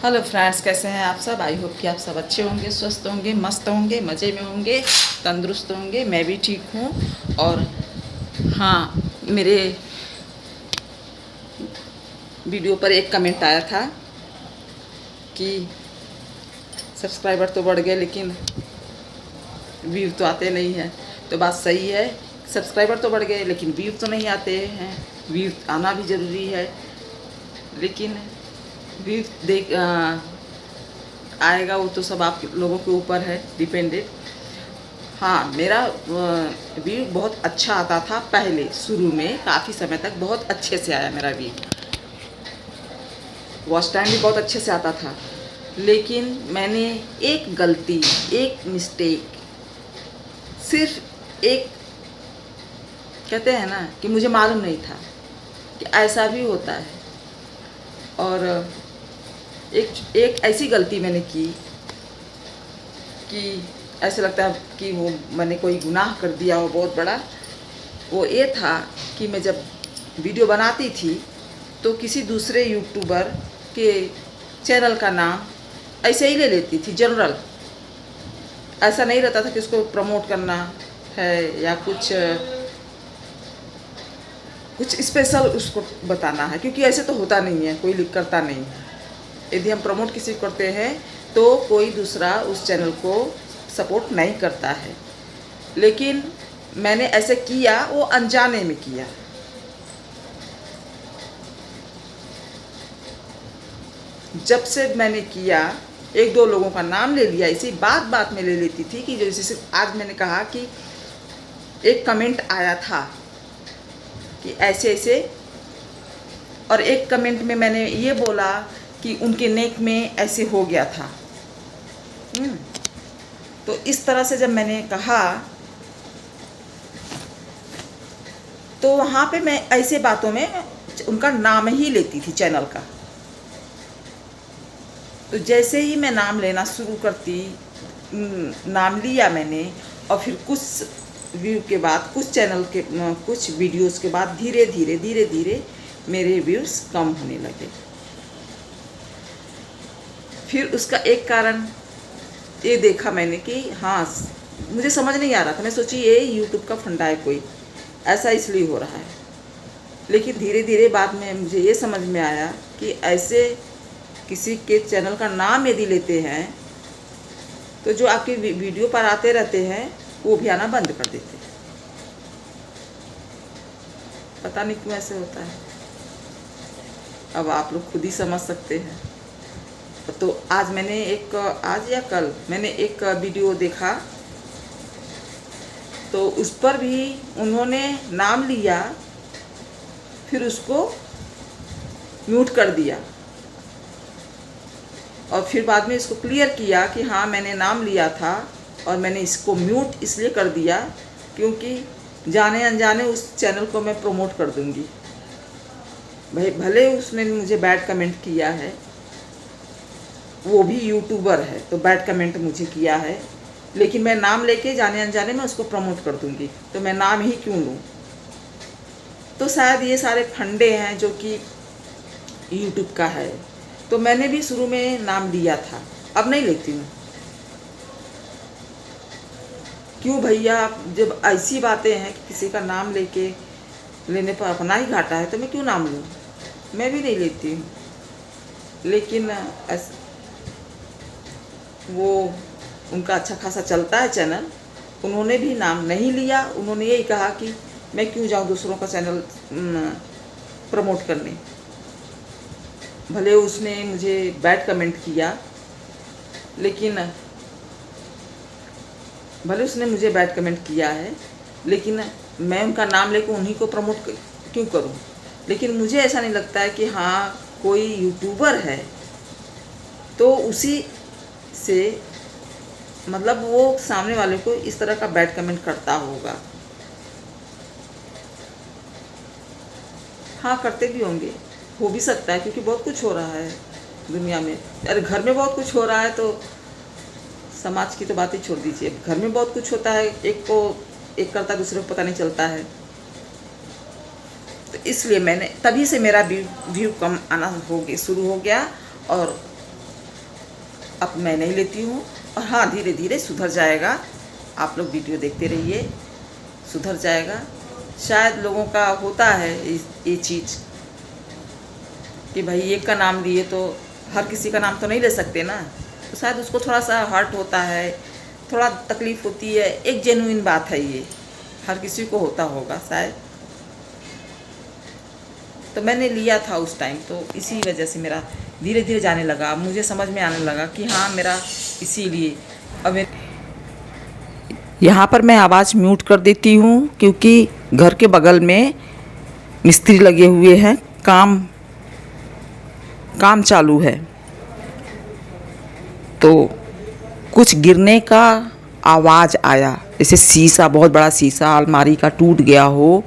Hello friends, कैसे हैं आप सब। आई होप कि आप सब अच्छे होंगे, स्वस्थ होंगे, मस्त होंगे, मज़े में होंगे, तंदुरुस्त होंगे। मैं भी ठीक हूँ। और हाँ, मेरे वीडियो पर एक कमेंट आया था कि सब्सक्राइबर तो बढ़ गए लेकिन व्यू तो आते नहीं हैं। तो बात सही है, सब्सक्राइबर तो बढ़ गए लेकिन व्यू तो नहीं आते हैं। व्यू आना भी ज़रूरी है, लेकिन व्यू आएगा वो तो सब आप लोगों के ऊपर है डिपेंडेड। हाँ, मेरा व्यू बहुत अच्छा आता था पहले, शुरू में काफ़ी समय तक बहुत अच्छे से आया मेरा व्यू। वॉच टाइम भी बहुत अच्छे से आता था, लेकिन मैंने एक गलती, एक मिस्टेक, सिर्फ एक, कहते हैं ना कि मुझे मालूम नहीं था कि ऐसा भी होता है। और एक ऐसी गलती मैंने की कि ऐसे लगता है कि वो मैंने कोई गुनाह कर दिया हो बहुत बड़ा। वो ये था कि मैं जब वीडियो बनाती थी तो किसी दूसरे यूट्यूबर के चैनल का नाम ऐसे ही ले लेती थी, जनरल। ऐसा नहीं रहता था कि उसको प्रमोट करना है या कुछ स्पेशल उसको बताना है, क्योंकि ऐसे तो होता नहीं है, कोई लिख करता नहीं है। यदि हम प्रमोट किसी को करते हैं तो कोई दूसरा उस चैनल को सपोर्ट नहीं करता है। लेकिन मैंने ऐसे किया, वो अनजाने में किया। जब से मैंने किया, एक दो लोगों का नाम ले लिया, इसी बात में ले लेती थी कि जैसे आज मैंने कहा कि एक कमेंट आया था कि ऐसे ऐसे, और एक कमेंट में मैंने ये बोला कि उनके नेक में ऐसे हो गया था। तो इस तरह से जब मैंने कहा तो वहाँ पे मैं ऐसे बातों में उनका नाम ही लेती थी, चैनल का। तो जैसे ही मैं नाम लेना शुरू करती, नाम लिया मैंने, और फिर कुछ व्यू के बाद, कुछ चैनल के कुछ वीडियोस के बाद धीरे धीरे मेरे व्यूज़ कम होने लगे। फिर उसका एक कारण ये देखा मैंने कि हाँ, मुझे समझ नहीं आ रहा था। मैं सोची ये यूट्यूब का फंडा है कोई, ऐसा इसलिए हो रहा है। लेकिन धीरे धीरे बाद में मुझे ये समझ में आया कि ऐसे किसी के चैनल का नाम यदि लेते हैं तो जो आपके वीडियो पर आते रहते हैं वो भी आना बंद कर देते हैं। पता नहीं क्यों ऐसे होता है, अब आप लोग खुद ही समझ सकते हैं। तो आज या कल मैंने एक वीडियो देखा, तो उस पर भी उन्होंने नाम लिया, फिर उसको म्यूट कर दिया, और फिर बाद में इसको क्लियर किया कि हाँ, मैंने नाम लिया था और मैंने इसको म्यूट इसलिए कर दिया क्योंकि जाने अनजाने उस चैनल को मैं प्रमोट कर दूंगी। भाई भले उसने मुझे बैड कमेंट किया है, वो भी यूट्यूबर है तो बैड कमेंट मुझे किया है, लेकिन मैं नाम लेके जाने अनजाने में उसको प्रमोट कर दूंगी, तो मैं नाम ही क्यों लूँ। तो शायद ये सारे फंडे हैं जो कि यूट्यूब का है। तो मैंने भी शुरू में नाम लिया था, अब नहीं लेती हूँ। क्यों भैया, जब ऐसी बातें हैं कि किसी का नाम लेने पर अपना ही घाटा है तो मैं क्यों नाम लूँ। मैं भी नहीं लेती हूँ। लेकिन वो उनका अच्छा खासा चलता है चैनल, उन्होंने भी नाम नहीं लिया। उन्होंने यही कहा कि मैं क्यों जाऊँ दूसरों का चैनल प्रमोट करने। भले उसने मुझे बैड कमेंट किया, लेकिन भले उसने मुझे बैड कमेंट किया है, लेकिन मैं उनका नाम लेकर उन्हीं को प्रमोट क्यों करूं। लेकिन मुझे ऐसा नहीं लगता है कि हाँ, कोई यूट्यूबर है तो उसी से मतलब वो सामने वाले को इस तरह का बैड कमेंट करता होगा। हाँ, करते भी होंगे, हो भी सकता है, क्योंकि बहुत कुछ हो रहा है दुनिया में। अरे घर में बहुत कुछ हो रहा है तो समाज की तो बात ही छोड़ दीजिए, घर में बहुत कुछ होता है, एक करता दूसरे को पता नहीं चलता है। तो इसलिए मैंने तभी से मेरा व्यू कम आना शुरू हो गया, और अब मैं नहीं लेती हूँ। और हाँ, धीरे धीरे सुधर जाएगा। आप लोग वीडियो देखते रहिए, सुधर जाएगा। शायद लोगों का होता है ये चीज़ कि भाई एक का नाम लिए तो हर किसी का नाम तो नहीं ले सकते ना, तो शायद उसको थोड़ा सा हर्ट होता है, थोड़ा तकलीफ़ होती है। एक जेन्युइन बात है, ये हर किसी को होता होगा शायद। तो मैंने लिया था उस टाइम, तो इसी वजह से मेरा धीरे धीरे जाने लगा, मुझे समझ में आने लगा कि हाँ मेरा इसीलिए। अब यहाँ पर मैं आवाज़ म्यूट कर देती हूँ क्योंकि घर के बगल में मिस्त्री लगे हुए हैं, काम चालू है। तो कुछ गिरने का आवाज़ आया, जैसे शीशा, बहुत बड़ा शीशा अलमारी का टूट गया हो,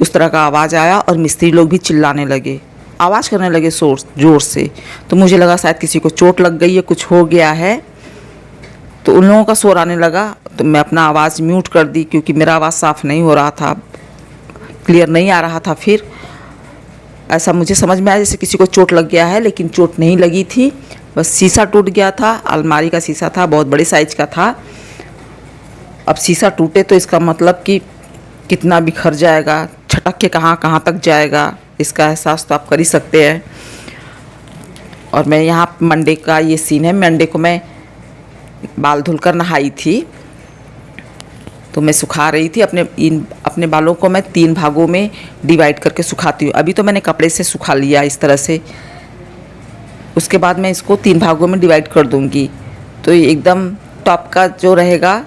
उस तरह का आवाज़ आया। और मिस्त्री लोग भी चिल्लाने लगे, आवाज़ करने लगे ज़ोर से। तो मुझे लगा शायद किसी को चोट लग गई है, कुछ हो गया है। तो उन लोगों का शोर आने लगा, तो मैं अपना आवाज़ म्यूट कर दी क्योंकि मेरा आवाज़ साफ़ नहीं हो रहा था, क्लियर नहीं आ रहा था। फिर ऐसा मुझे समझ में आया जैसे किसी को चोट लग गया है, लेकिन चोट नहीं लगी थी, बस शीशा टूट गया था। अलमारी का शीशा था, बहुत बड़े साइज का था। अब शीशा टूटे तो इसका मतलब कि कितना बिखर जाएगा, छटक के कहाँ कहाँ तक जाएगा, इसका एहसास तो आप कर ही सकते हैं। और मैं यहाँ मंडे का ये सीन है, मंडे को मैं बाल धुलकर नहाई थी, तो मैं सुखा रही थी अपने बालों को। मैं 3 भागों में डिवाइड करके सुखाती हूँ। अभी तो मैंने कपड़े से सुखा लिया इस तरह से, उसके बाद मैं इसको 3 भागों में डिवाइड कर दूँगी। तो एकदम टॉप का जो रहेगा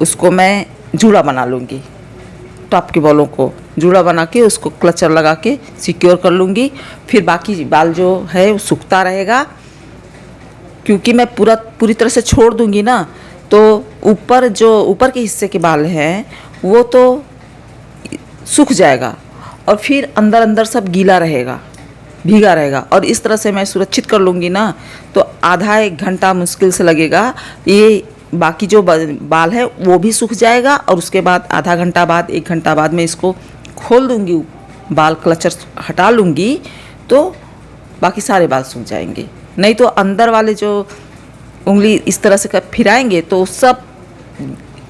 उसको मैं जूड़ा बना लूँगी, टॉप के बालों को जूड़ा बना के उसको क्लचर लगा के सिक्योर कर लूँगी। फिर बाकी बाल जो है वो सूखता रहेगा, क्योंकि मैं पूरी तरह से छोड़ दूँगी ना, तो ऊपर के हिस्से के बाल हैं वो तो सूख जाएगा और फिर अंदर सब गीला रहेगा, भीगा रहेगा। और इस तरह से मैं सुरक्षित कर लूँगी ना, तो आधा 1 घंटा मुश्किल से लगेगा। ये बाकी जो बाल है वो भी सूख जाएगा और उसके बाद आधा घंटा बाद 1 घंटा बाद मैं इसको खोल दूँगी, बाल क्लचर हटा लूँगी, तो बाकी सारे बाल सूख जाएंगे। नहीं तो अंदर वाले जो उंगली इस तरह से फिराएंगे तो सब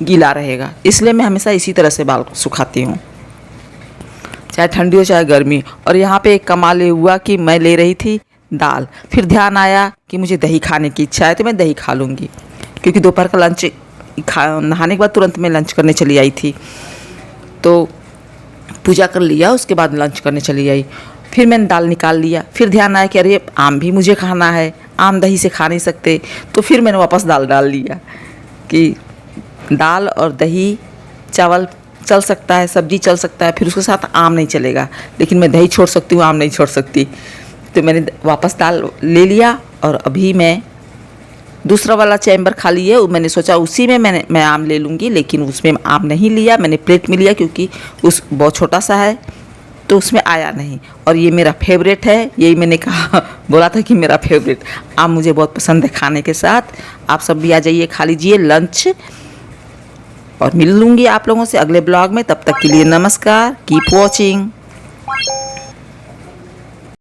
गीला रहेगा। इसलिए मैं हमेशा इसी तरह से बाल सुखाती हूँ, चाहे ठंडी हो चाहे गर्मी। और यहाँ पे एक कमाल हुआ कि मैं ले रही थी दाल, फिर ध्यान आया कि मुझे दही खाने की इच्छा है, तो मैं दही खा लूँगी, क्योंकि दोपहर का लंच नहाने के बाद तुरंत मैं लंच करने चली आई थी। तो पूजा कर लिया, उसके बाद लंच करने चली आई। फिर मैंने दाल निकाल लिया, फिर ध्यान आया कि अरे आम भी मुझे खाना है, आम दही से खा नहीं सकते। तो फिर मैंने वापस दाल डाल लिया कि दाल और दही चावल चल सकता है, सब्जी चल सकता है, फिर उसके साथ आम नहीं चलेगा, लेकिन मैं दही छोड़ सकती हूँ, आम नहीं छोड़ सकती। तो मैंने वापस दाल ले लिया और अभी मैं दूसरा वाला चैम्बर खाली है, मैंने सोचा उसी में मैं आम ले लूँगी, लेकिन उसमें आम नहीं लिया, मैंने प्लेट में लिया क्योंकि उस बहुत छोटा सा है तो उसमें आया नहीं। और ये मेरा फेवरेट है, यही मैंने कहा बोला था कि मेरा फेवरेट आम मुझे बहुत पसंद है खाने के साथ। आप सब भी आ जाइए, खा लीजिए लंच। और मिल लूँगी आप लोगों से अगले ब्लॉग में, तब तक के लिए नमस्कार, कीप वॉचिंग।